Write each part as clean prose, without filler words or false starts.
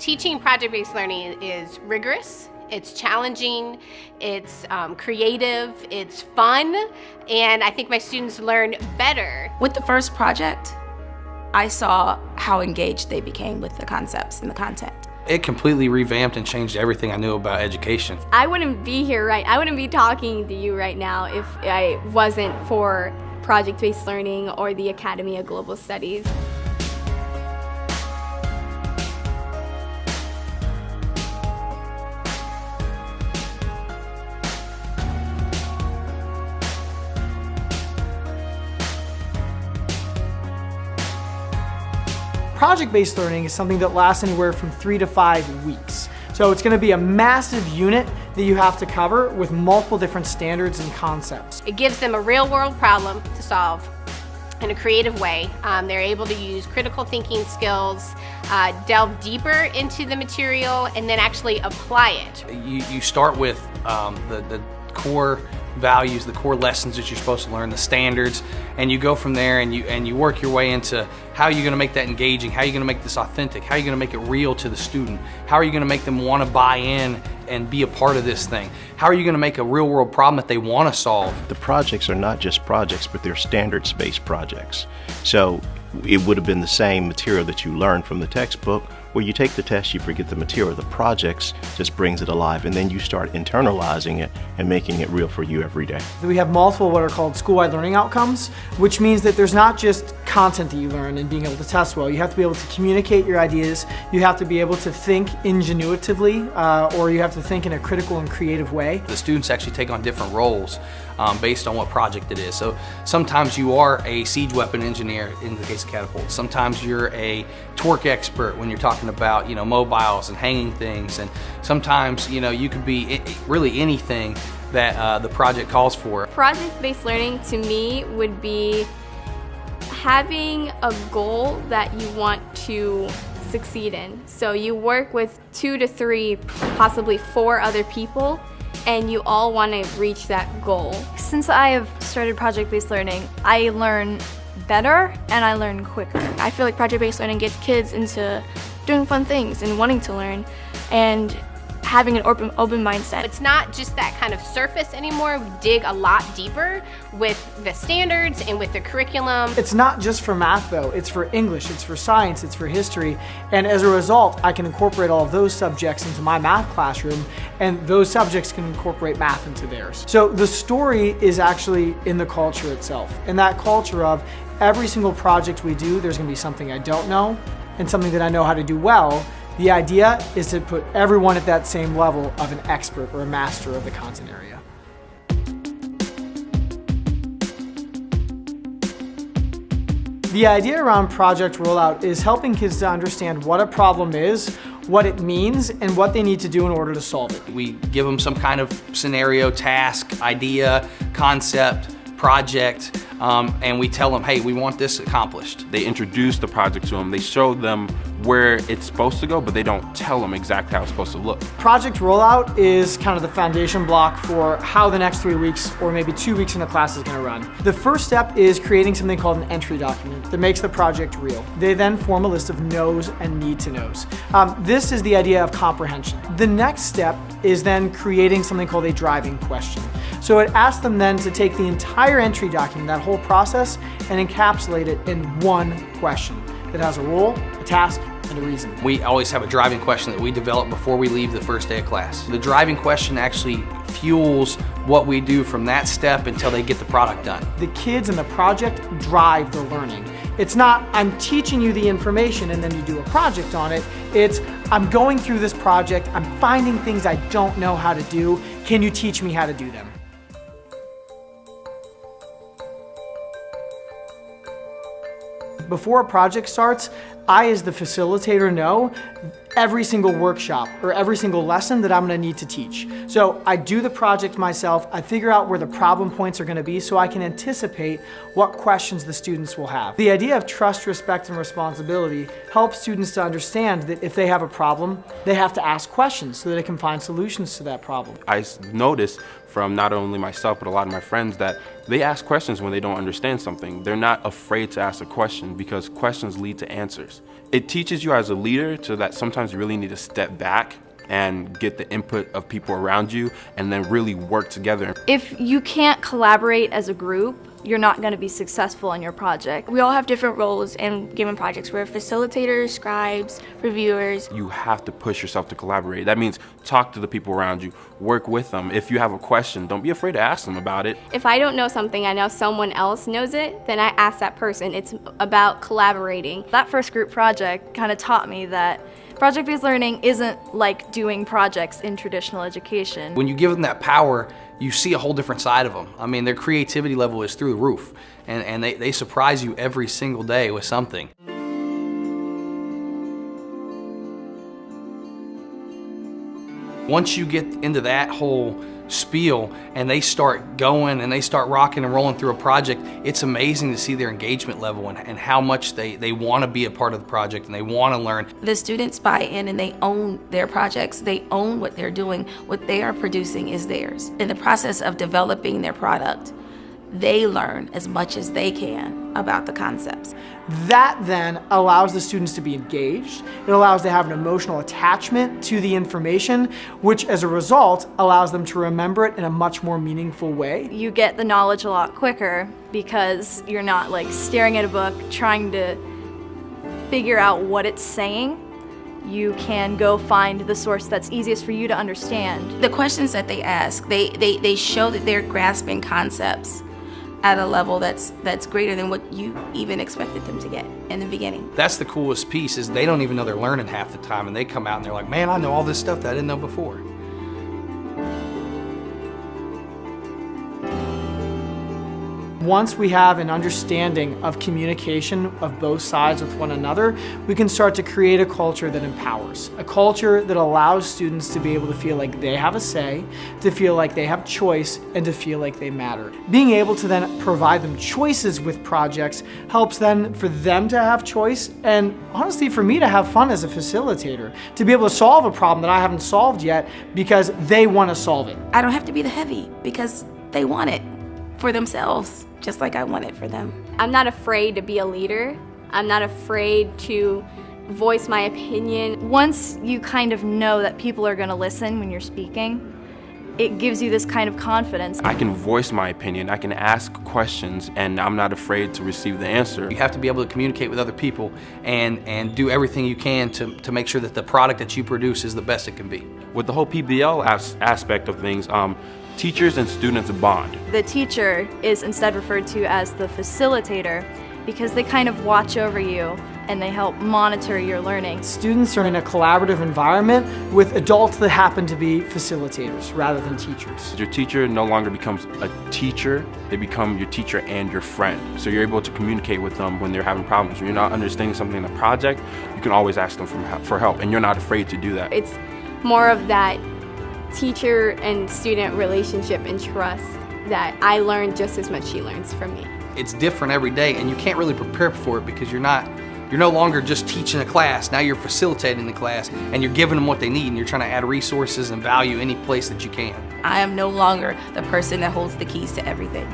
Teaching project-based learning is rigorous, it's challenging, it's creative, it's fun, and I think my students learn better. With the first project, I saw how engaged they became with the concepts and the content. It completely revamped and changed everything I knew about education. I wouldn't be here I wouldn't be talking to you right now if I wasn't for project-based learning or the Academy of Global Studies. Project-based learning is something that lasts anywhere from 3 to 5 weeks. So it's going to be a massive unit that you have to cover with multiple different standards and concepts. It gives them a real-world problem to solve in a creative way. They're able to use critical thinking skills, delve deeper into the material, and then actually apply it. You start with the core values, the core lessons that you're supposed to learn, the standards, and you go from there and you work your way into how you're going to make that engaging, how you're going to make this authentic, how you're going to make it real to the student, how are you going to make them want to buy in and be a part of this thing, how are you going to make a real world problem that they want to solve. The projects are not just projects, but they're standards-based projects. So it would have been the same material that you learned from the textbook, where you take the test, you forget the material. The projects just brings it alive, and then you start internalizing it and making it real for you every day. We have multiple what are called school-wide learning outcomes, which means that there's not just content that you learn and being able to test well. You have to be able to communicate your ideas, you have to be able to think ingenuitively, or you have to think in a critical and creative way. The students actually take on different roles based on what project it is. So sometimes you are a siege weapon engineer in the case of catapults. Sometimes you're a torque expert when you're talking about mobiles and hanging things, and sometimes you could be really anything that the project calls for. Project-based learning to me would be having a goal that you want to succeed in. So you work with 2 to 3, possibly 4 other people, and you all want to reach that goal. Since I have started project-based learning, I learn better and I learn quicker. I feel like project-based learning gets kids into doing fun things and wanting to learn and having an open mindset. It's not just that kind of surface anymore. We dig a lot deeper with the standards and with the curriculum. It's not just for math though, it's for English, it's for science, it's for history, and as a result I can incorporate all of those subjects into my math classroom, and those subjects can incorporate math into theirs. So the story is actually in the culture itself, and that culture of every single project we do, there's going to be something I don't know and something that I know how to do well. The idea is to put everyone at that same level of an expert or a master of the content area. The idea around project rollout is helping kids to understand what a problem is, what it means, and what they need to do in order to solve it. We give them some kind of scenario, task, idea, concept, project, and we tell them, hey, we want this accomplished. They introduce the project to them, they show them where it's supposed to go, but they don't tell them exactly how it's supposed to look. Project rollout is kind of the foundation block for how the next 3 weeks or maybe 2 weeks in the class is going to run. The first step is creating something called an entry document that makes the project real. They then form a list of knows and need to knows. This is the idea of comprehension. The next step is then creating something called a driving question. So it asks them then to take the entire entry document, that whole process, and encapsulate it in one question that has a role, a task, and a reason. We always have a driving question that we develop before we leave the first day of class. The driving question actually fuels what we do from that step until they get the product done. The kids and the project drive the learning. It's not, I'm teaching you the information and then you do a project on it. It's, I'm going through this project, I'm finding things I don't know how to do. Can you teach me how to do them? Before a project starts, I, as the facilitator, know every single workshop or every single lesson that I'm going to need to teach. So I do the project myself, I figure out where the problem points are going to be so I can anticipate what questions the students will have. The idea of trust, respect, and responsibility helps students to understand that if they have a problem, they have to ask questions so that they can find solutions to that problem. I noticed from not only myself, but a lot of my friends, that they ask questions when they don't understand something. They're not afraid to ask a question because questions lead to answers. It teaches you as a leader to that sometimes you really need to step back and get the input of people around you and then really work together. If you can't collaborate as a group, you're not going to be successful in your project. We all have different roles in given projects. We're facilitators, scribes, reviewers. You have to push yourself to collaborate. That means talk to the people around you, work with them. If you have a question, don't be afraid to ask them about it. If I don't know something, I know someone else knows it, then I ask that person. It's about collaborating. That first group project kind of taught me that project-based learning isn't like doing projects in traditional education. When you give them that power, you see a whole different side of them. I mean, their creativity level is through the roof, and they surprise you every single day with something. Once you get into that whole spiel and they start going and they start rocking and rolling through a project, it's amazing to see their engagement level and how much they want to be a part of the project and they want to learn. The students buy in and they own their projects. They own what they're doing. What they are producing is theirs. In the process of developing their product, they learn as much as they can about the concepts. That then allows the students to be engaged. It allows them to have an emotional attachment to the information, which as a result allows them to remember it in a much more meaningful way. You get the knowledge a lot quicker because you're not like staring at a book trying to figure out what it's saying. You can go find the source that's easiest for you to understand. The questions that they ask, they show that they're grasping concepts at a level that's greater than what you even expected them to get in the beginning. That's the coolest piece, is they don't even know they're learning half the time, and they come out and they're like, man, I know all this stuff that I didn't know before. Once we have an understanding of communication of both sides with one another, we can start to create a culture that empowers. A culture that allows students to be able to feel like they have a say, to feel like they have choice, and to feel like they matter. Being able to then provide them choices with projects helps then for them to have choice, and honestly for me to have fun as a facilitator, to be able to solve a problem that I haven't solved yet because they want to solve it. I don't have to be the heavy because they want it for themselves, just like I want it for them. I'm not afraid to be a leader. I'm not afraid to voice my opinion. Once you kind of know that people are going to listen when you're speaking, it gives you this kind of confidence. I can voice my opinion, I can ask questions, and I'm not afraid to receive the answer. You have to be able to communicate with other people and do everything you can to make sure that the product that you produce is the best it can be. With the whole PBL aspect of things, teachers and students bond. The teacher is instead referred to as the facilitator because they kind of watch over you and they help monitor your learning. Students are in a collaborative environment with adults that happen to be facilitators rather than teachers. Your teacher no longer becomes a teacher, they become your teacher and your friend. So you're able to communicate with them when they're having problems. When you're not understanding something in a project, you can always ask them for help, and you're not afraid to do that. It's more of that teacher and student relationship and trust that I learn just as much she learns from me. It's different every day, and you can't really prepare for it because you're no longer just teaching a class. Now you're facilitating the class and you're giving them what they need, and you're trying to add resources and value any place that you can. I am no longer the person that holds the keys to everything.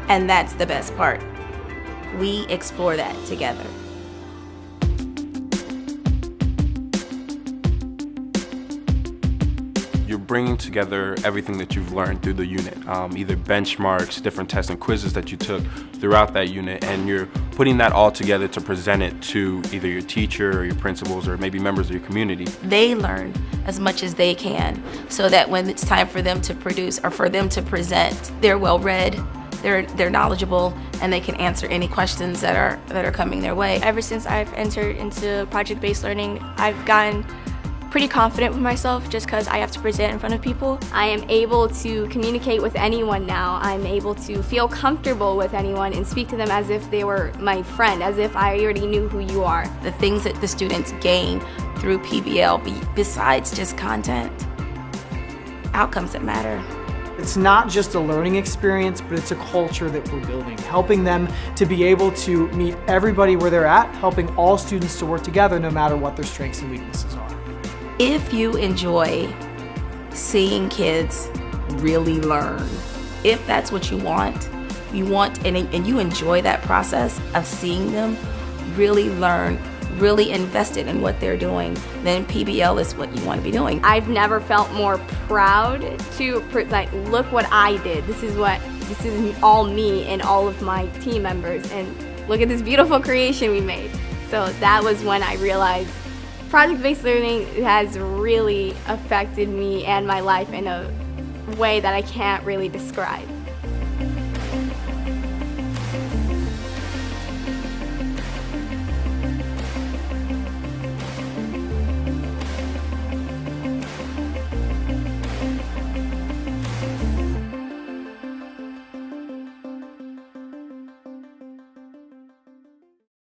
And that's the best part. We explore that together. You're bringing together everything that you've learned through the unit, either benchmarks, different tests and quizzes that you took throughout that unit, and you're putting that all together to present it to either your teacher or your principals or maybe members of your community. They learn as much as they can so that when it's time for them to produce or for them to present, they're well-read, they're knowledgeable, and they can answer any questions that are coming their way. Ever since I've entered into project-based learning, I've gotten pretty confident with myself just because I have to present in front of people. I am able to communicate with anyone now. I'm able to feel comfortable with anyone and speak to them as if they were my friend, as if I already knew who you are. The things that the students gain through PBL, besides just content, outcomes that matter. It's not just a learning experience, but it's a culture that we're building, helping them to be able to meet everybody where they're at, helping all students to work together no matter what their strengths and weaknesses are. If you enjoy seeing kids really learn. If that's what you want and you enjoy that process of seeing them really learn, really invested in what they're doing, then PBL is what you want to be doing. I've never felt more proud to like, look what I did. This is all me and all of my team members, and look at this beautiful creation we made. So that was when I realized project-based learning has really affected me and my life in a way that I can't really describe.